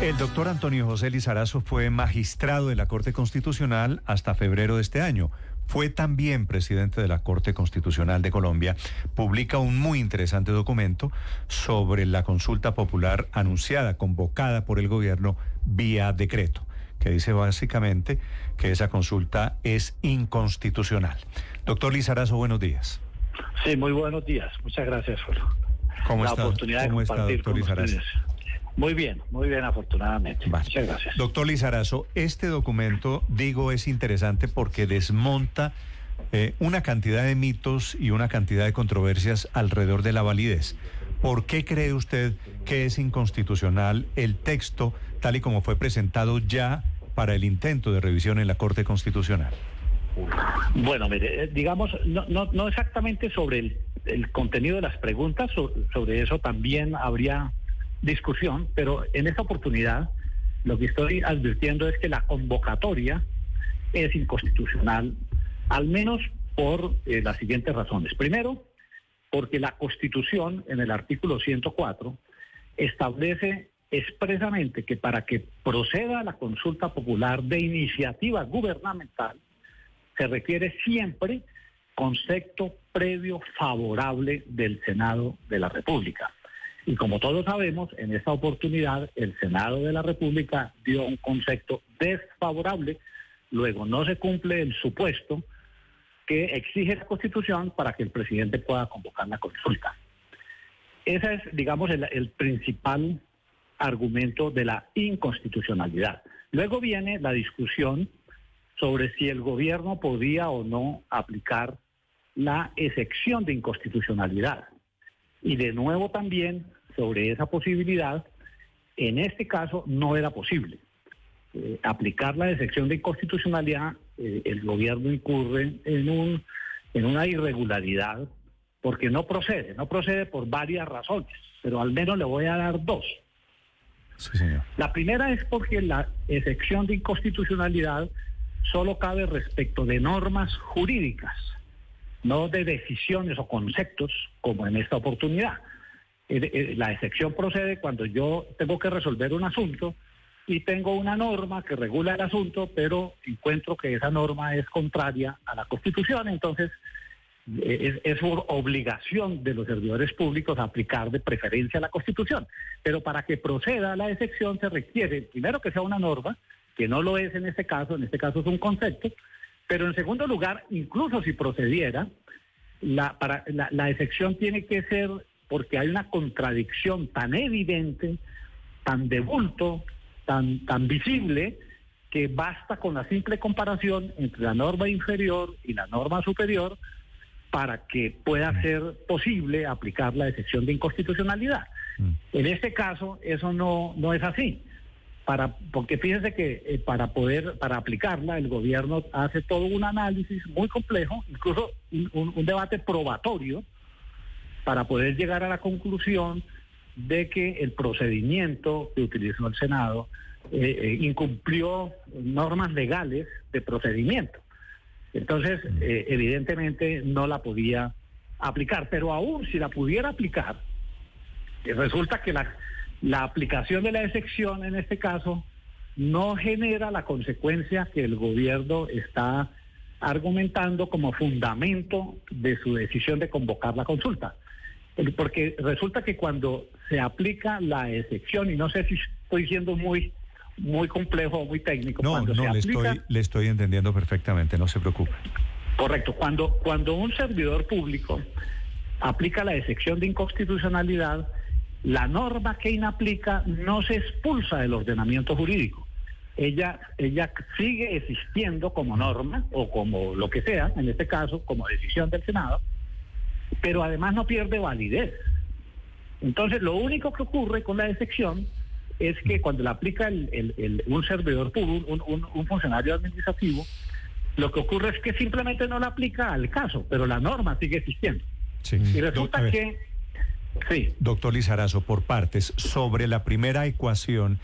El doctor Antonio José Lizarazo fue magistrado de la Corte Constitucional hasta febrero de este año. Fue también presidente de la Corte Constitucional de Colombia. Publica un muy interesante documento sobre la consulta popular anunciada, convocada por el gobierno vía decreto, que dice básicamente que esa consulta es inconstitucional. Doctor Lizarazo, buenos días. Sí, muy buenos días. Muchas gracias por ¿Cómo la está? oportunidad de ¿Cómo compartir está, doctor con Lizarazo? ustedes. Muy bien, afortunadamente. Vale. Muchas gracias. Doctor Lizarazo, este documento, digo, es interesante porque desmonta una cantidad de mitos y una cantidad de controversias alrededor de la validez. ¿Por qué cree usted que es inconstitucional el texto tal y como fue presentado ya para el intento de revisión en la Corte Constitucional? Bueno, mire, digamos, no exactamente sobre el contenido de las preguntas, sobre eso también habría discusión, pero en esta oportunidad lo que estoy advirtiendo es que la convocatoria es inconstitucional, al menos por las siguientes razones. Primero, porque la Constitución, en el artículo 104, establece expresamente que para que proceda la consulta popular de iniciativa gubernamental, se requiere siempre concepto previo favorable del Senado de la República. Y como todos sabemos, en esta oportunidad el Senado de la República dio un concepto desfavorable, luego no se cumple el supuesto que exige la Constitución para que el presidente pueda convocar la consulta. Ese es, digamos, el principal argumento de la inconstitucionalidad. Luego viene la discusión sobre si el gobierno podía o no aplicar la excepción de inconstitucionalidad. Y de nuevo también sobre esa posibilidad, en este caso no era posible. Aplicar la excepción de inconstitucionalidad, el gobierno incurre en una irregularidad porque no procede por varias razones, pero al menos le voy a dar dos. Sí, señor. La primera es porque la excepción de inconstitucionalidad solo cabe respecto de normas jurídicas, no de decisiones o conceptos como en esta oportunidad. La excepción procede cuando yo tengo que resolver un asunto y tengo una norma que regula el asunto, pero encuentro que esa norma es contraria a la Constitución, entonces es por obligación de los servidores públicos aplicar de preferencia la Constitución. Pero para que proceda la excepción se requiere, primero, que sea una norma, que no lo es en este caso es un concepto, pero en segundo lugar, incluso si procediera, la excepción tiene que ser porque hay una contradicción tan evidente, tan de bulto, tan visible, que basta con la simple comparación entre la norma inferior y la norma superior para que pueda ser posible aplicar la excepción de inconstitucionalidad. En este caso, eso no es así. Porque fíjense que para aplicarla, el gobierno hace todo un análisis muy complejo, incluso un debate probatorio, para poder llegar a la conclusión de que el procedimiento que utilizó el Senado incumplió normas legales de procedimiento. Entonces, evidentemente no la podía aplicar, pero aún si la pudiera aplicar, resulta que la aplicación de la excepción en este caso no genera la consecuencia que el gobierno está argumentando como fundamento de su decisión de convocar la consulta. Porque resulta que cuando se aplica la excepción, y no sé si estoy siendo muy complejo o muy técnico. No, le estoy entendiendo perfectamente, no se preocupe. Correcto. Cuando un servidor público aplica la excepción de inconstitucionalidad, la norma que inaplica no se expulsa del ordenamiento jurídico. Ella sigue existiendo como norma o como lo que sea, en este caso como decisión del Senado, pero además no pierde validez. Entonces, lo único que ocurre con la excepción es que cuando la aplica un servidor público, un funcionario administrativo, lo que ocurre es que simplemente no la aplica al caso, pero la norma sigue existiendo. Sí. Y resulta que... Sí. Doctor Lizarazo, por partes, sobre la primera ecuación,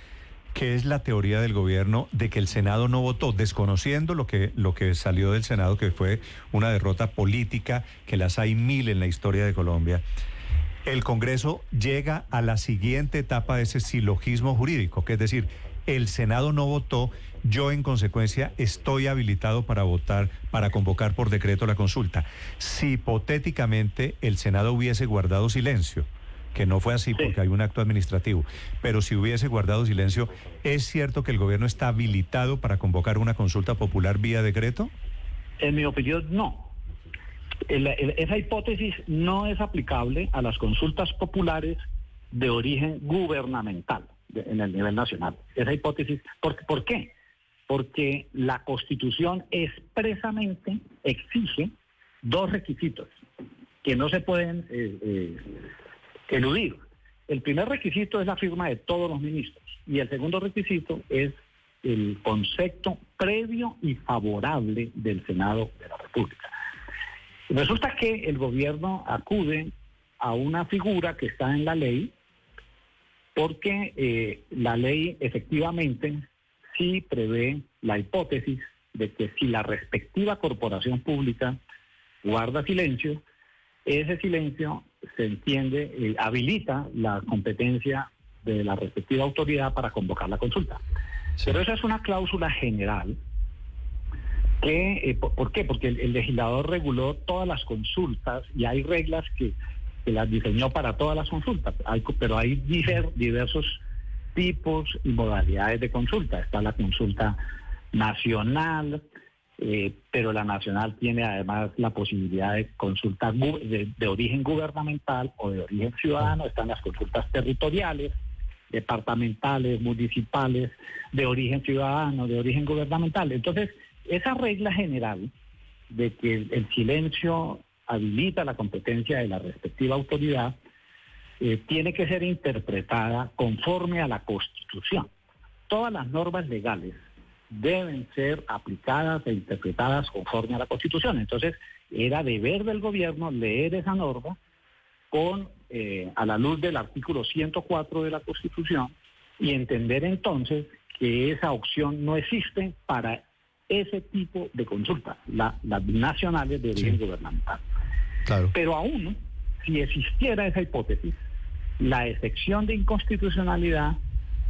¿qué es la teoría del gobierno de que el Senado no votó, desconociendo lo que salió del Senado, que fue una derrota política, que las hay mil en la historia de Colombia? El Congreso llega a la siguiente etapa de ese silogismo jurídico, que es decir, el Senado no votó, yo en consecuencia estoy habilitado para votar, para convocar por decreto la consulta. Si hipotéticamente el Senado hubiese guardado silencio, que no fue así porque hay un acto administrativo, pero si hubiese guardado silencio, ¿es cierto que el gobierno está habilitado para convocar una consulta popular vía decreto? En mi opinión, no. Esa hipótesis no es aplicable a las consultas populares de origen gubernamental en el nivel nacional. Esa hipótesis, ¿por qué? Porque la Constitución expresamente exige dos requisitos que no se pueden eludir. El primer requisito es la firma de todos los ministros y el segundo requisito es el concepto previo y favorable del Senado de la República. Resulta que el gobierno acude a una figura que está en la ley porque la ley efectivamente sí prevé la hipótesis de que si la respectiva corporación pública guarda silencio, ese silencio se entiende, habilita la competencia de la respectiva autoridad para convocar la consulta. Sí. Pero esa es una cláusula general. ¿Por qué? Porque el legislador reguló todas las consultas y hay reglas que las diseñó para todas las consultas, pero hay diversos tipos y modalidades de consulta. Está la consulta nacional, pero la nacional tiene además la posibilidad de consulta de origen gubernamental o de origen ciudadano. Están las consultas territoriales, departamentales, municipales, de origen ciudadano, de origen gubernamental. Entonces, esa regla general de que el silencio habilita la competencia de la respectiva autoridad tiene que ser interpretada conforme a la Constitución. Todas las normas legales deben ser aplicadas e interpretadas conforme a la Constitución. Entonces, era deber del gobierno leer esa norma a la luz del artículo 104 de la Constitución y entender entonces que esa opción no existe para ese tipo de consulta, las nacionales de origen gubernamental. Claro. Pero aún, si existiera esa hipótesis, la excepción de inconstitucionalidad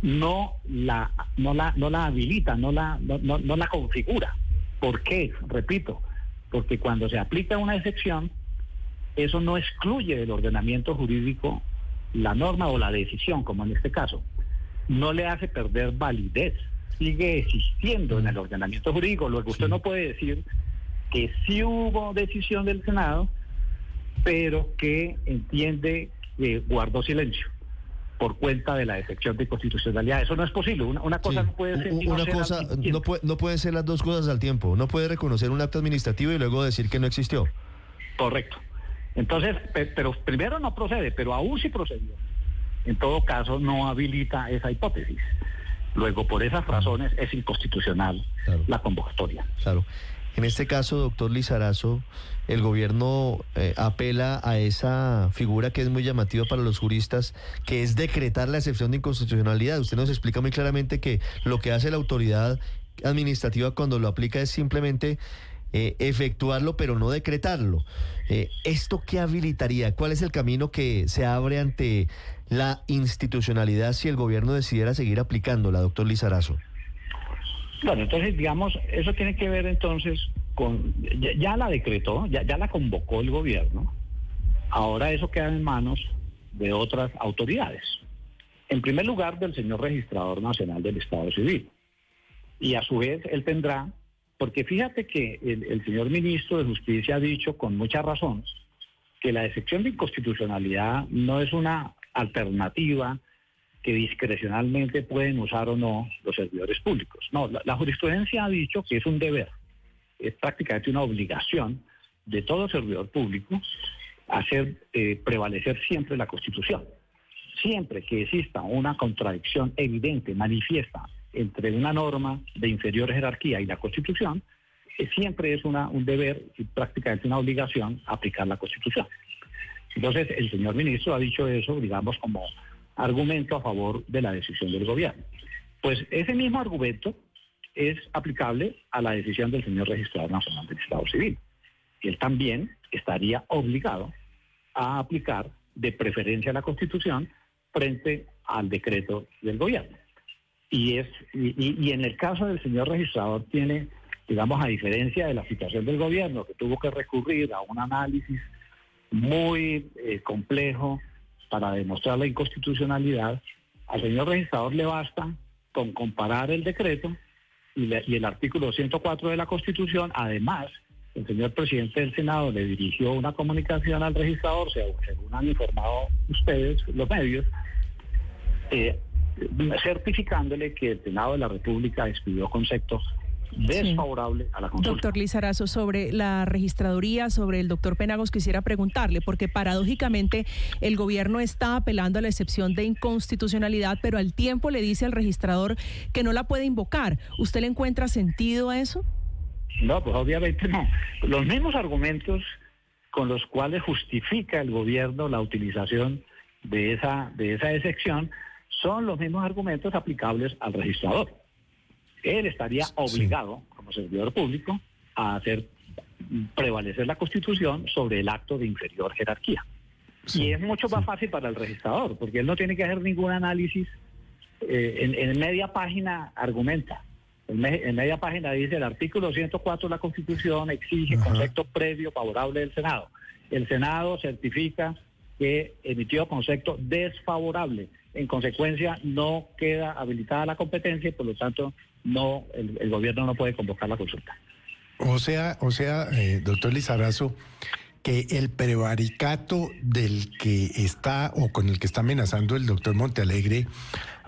no la habilita, no la configura. ¿Por qué? Repito, porque cuando se aplica una excepción, eso no excluye del ordenamiento jurídico la norma o la decisión, como en este caso. No le hace perder validez, sigue existiendo en el ordenamiento jurídico. Luego usted no puede decir que sí hubo decisión del Senado, pero que entiende que guardó silencio por cuenta de la excepción de constitucionalidad. Eso no es posible. Una cosa no puede ser... No pueden ser las dos cosas al tiempo. No puede reconocer un acto administrativo y luego decir que no existió. Correcto. Entonces, pero primero no procede, pero aún si procedió, en todo caso no habilita esa hipótesis. Luego, por esas razones, es inconstitucional la convocatoria. Claro. En este caso, doctor Lizarazo, el gobierno apela a esa figura que es muy llamativa para los juristas, que es decretar la excepción de inconstitucionalidad. Usted nos explica muy claramente que lo que hace la autoridad administrativa cuando lo aplica es simplemente efectuarlo, pero no decretarlo. ¿Esto qué habilitaría? ¿Cuál es el camino que se abre ante la institucionalidad si el gobierno decidiera seguir aplicándola, doctor Lizarazo? Bueno, entonces, digamos, eso tiene que ver entonces con... Ya la decretó, ya la convocó el gobierno. Ahora eso queda en manos de otras autoridades. En primer lugar, del señor Registrador Nacional del Estado Civil. Y a su vez, él tendrá... Porque fíjate que el señor ministro de Justicia ha dicho con mucha razón que la excepción de inconstitucionalidad no es una alternativa que discrecionalmente pueden usar o no los servidores públicos. No, la jurisprudencia ha dicho que es un deber, es prácticamente una obligación de todo servidor público hacer prevalecer siempre la Constitución. Siempre que exista una contradicción evidente, manifiesta, entre una norma de inferior jerarquía y la Constitución, siempre es un deber y prácticamente una obligación aplicar la Constitución. Entonces, el señor ministro ha dicho eso, digamos, como argumento a favor de la decisión del gobierno. Pues ese mismo argumento es aplicable a la decisión del señor Registrador Nacional del Estado Civil. Él también estaría obligado a aplicar de preferencia a la Constitución frente al decreto del gobierno. Y en el caso del señor registrador tiene, digamos, a diferencia de la situación del gobierno, que tuvo que recurrir a un análisis muy complejo para demostrar la inconstitucionalidad, al señor registrador le basta con comparar el decreto y el artículo 104 de la Constitución. Además, el señor presidente del Senado le dirigió una comunicación al registrador, según han informado ustedes, los medios, certificándole que el Senado de la República expidió conceptos desfavorable a la consulta. Doctor Lizarazo, sobre la registraduría, sobre el doctor Penagos, quisiera preguntarle, porque paradójicamente el gobierno está apelando a la excepción de inconstitucionalidad, pero al tiempo le dice al registrador que no la puede invocar. ¿Usted le encuentra sentido a eso? No, pues obviamente no. Los mismos argumentos con los cuales justifica el gobierno la utilización de esa excepción son los mismos argumentos aplicables al registrador. Él estaría obligado, como servidor público, a hacer prevalecer la Constitución sobre el acto de inferior jerarquía. Y es mucho más fácil para el registrador, porque él no tiene que hacer ningún análisis. En media página argumenta. En media página dice: el artículo 104 de la Constitución exige concepto previo favorable del Senado. El Senado certifica que emitió concepto desfavorable. En consecuencia, no queda habilitada la competencia y por lo tanto no, el gobierno no puede convocar la consulta. O sea, doctor Lizarazo, que el prevaricato del que está o con el que está amenazando el doctor Montealegre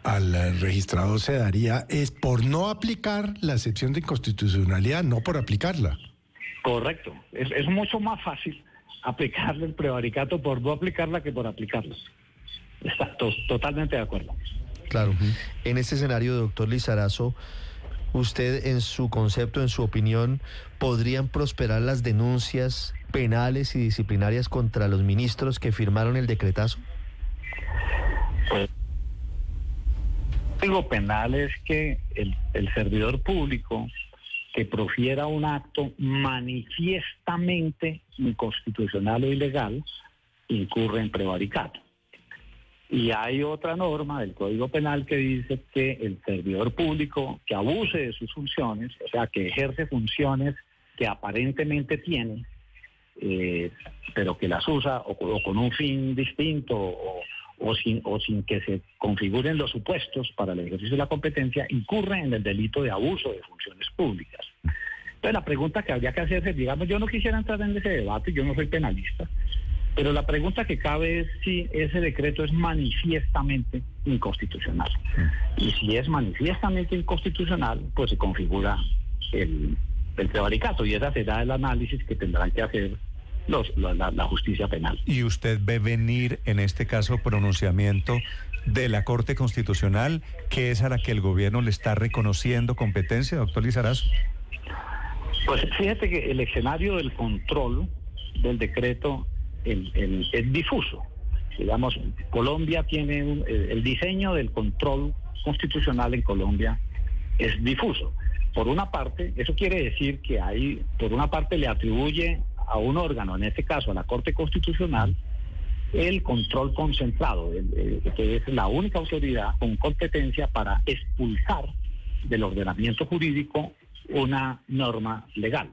al registrador se daría es por no aplicar la excepción de inconstitucionalidad, no por aplicarla. Correcto. Es mucho más fácil aplicarle el prevaricato por no aplicarla que por aplicarla. Está totalmente de acuerdo. Claro. En este escenario, doctor Lizarazo, usted, en su concepto, en su opinión, ¿podrían prosperar las denuncias penales y disciplinarias contra los ministros que firmaron el decretazo? Pues, algo penal es que el servidor público que profiera un acto manifiestamente inconstitucional o ilegal incurre en prevaricato. Y hay otra norma del Código Penal que dice que el servidor público que abuse de sus funciones, o sea, que ejerce funciones que aparentemente tiene, pero que las usa o con un fin distinto o sin que se configuren los supuestos para el ejercicio de la competencia, incurre en el delito de abuso de funciones públicas. Entonces, la pregunta que habría que hacerse, digamos, yo no quisiera entrar en ese debate, yo no soy penalista, pero la pregunta que cabe es si ese decreto es manifiestamente inconstitucional. Y si es manifiestamente inconstitucional, pues se configura el prevaricato, y ese será el análisis que tendrán que hacer la justicia penal. ¿Y usted ve venir en este caso pronunciamiento de la Corte Constitucional, que es a la que el gobierno le está reconociendo competencia, doctor Lizarazo? Pues fíjate que el escenario del control del decreto es difuso. Digamos, Colombia tiene el diseño del control constitucional en Colombia es difuso. Por una parte, eso quiere decir que por una parte le atribuye a un órgano, en este caso a la Corte Constitucional, el control concentrado, que es la única autoridad con competencia para expulsar del ordenamiento jurídico una norma legal.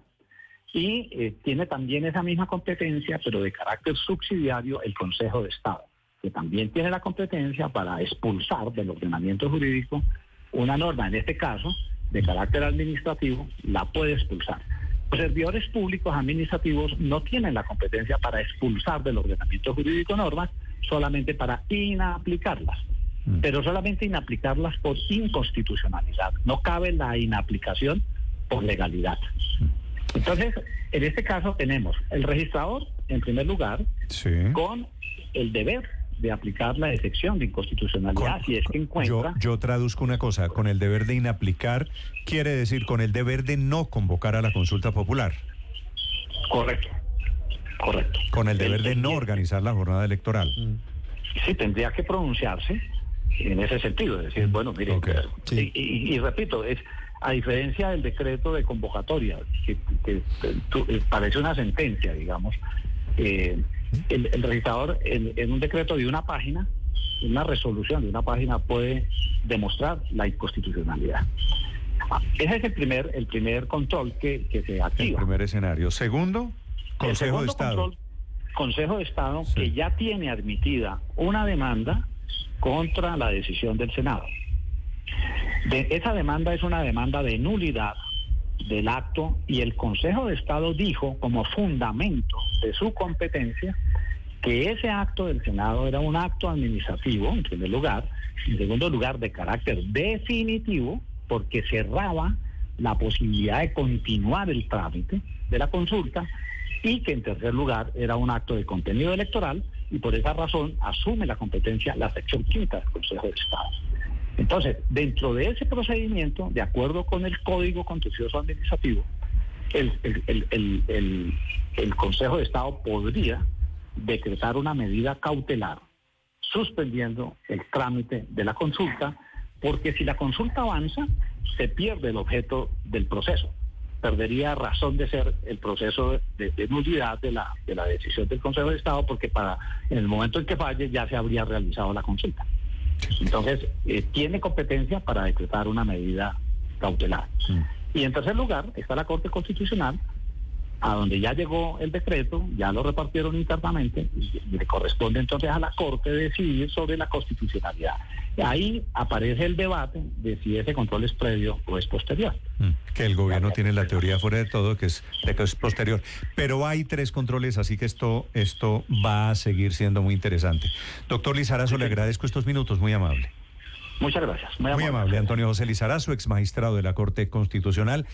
Y tiene también esa misma competencia, pero de carácter subsidiario, el Consejo de Estado, que también tiene la competencia para expulsar del ordenamiento jurídico una norma, en este caso, de carácter administrativo, la puede expulsar. Los servidores públicos administrativos no tienen la competencia para expulsar del ordenamiento jurídico normas, solamente para inaplicarlas, pero solamente inaplicarlas por inconstitucionalidad. No cabe la inaplicación por legalidad. Entonces, en este caso tenemos el registrador, en primer lugar, con el deber de aplicar la excepción de inconstitucionalidad, si es que encuentra... Yo traduzco una cosa, con el deber de inaplicar, quiere decir con el deber de no convocar a la consulta popular. Correcto. Con el deber de no organizar la jornada electoral. Sí, tendría que pronunciarse en ese sentido, es decir, bueno, mire, y repito, a diferencia del decreto de convocatoria, que parece una sentencia, digamos, El registrador en un decreto de una página, una resolución de una página, puede demostrar la inconstitucionalidad. Ese es el primer control que se activa. El primer escenario. Segundo, Consejo de Estado. Control, Consejo de Estado, sí, que ya tiene admitida una demanda contra la decisión del Senado. Esa demanda es una demanda de nulidad del acto, y el Consejo de Estado dijo como fundamento de su competencia que ese acto del Senado era un acto administrativo, en primer lugar, en segundo lugar, de carácter definitivo, porque cerraba la posibilidad de continuar el trámite de la consulta, y que en tercer lugar era un acto de contenido electoral, y por esa razón asume la competencia la sección 5ª del Consejo de Estado. Entonces, dentro de ese procedimiento, de acuerdo con el Código Contencioso Administrativo, el Consejo de Estado podría decretar una medida cautelar suspendiendo el trámite de la consulta, porque si la consulta avanza, se pierde el objeto del proceso. Perdería razón de ser el proceso de nulidad de la decisión del Consejo de Estado, porque en el momento en que falle ya se habría realizado la consulta. Entonces, tiene competencia para decretar una medida cautelar. Y en tercer lugar está la Corte Constitucional, a donde ya llegó el decreto, ya lo repartieron internamente, y le corresponde entonces a la Corte decidir sobre la constitucionalidad. Ahí aparece el debate de si ese control es previo o es posterior. Que el gobierno tiene la teoría fuera de todo, que es posterior. Pero hay 3 controles, así que esto va a seguir siendo muy interesante. Doctor Lizarazo, le agradezco estos minutos, muy amable. Muchas gracias. Muy amable. Antonio José Lizarazo, ex magistrado de la Corte Constitucional.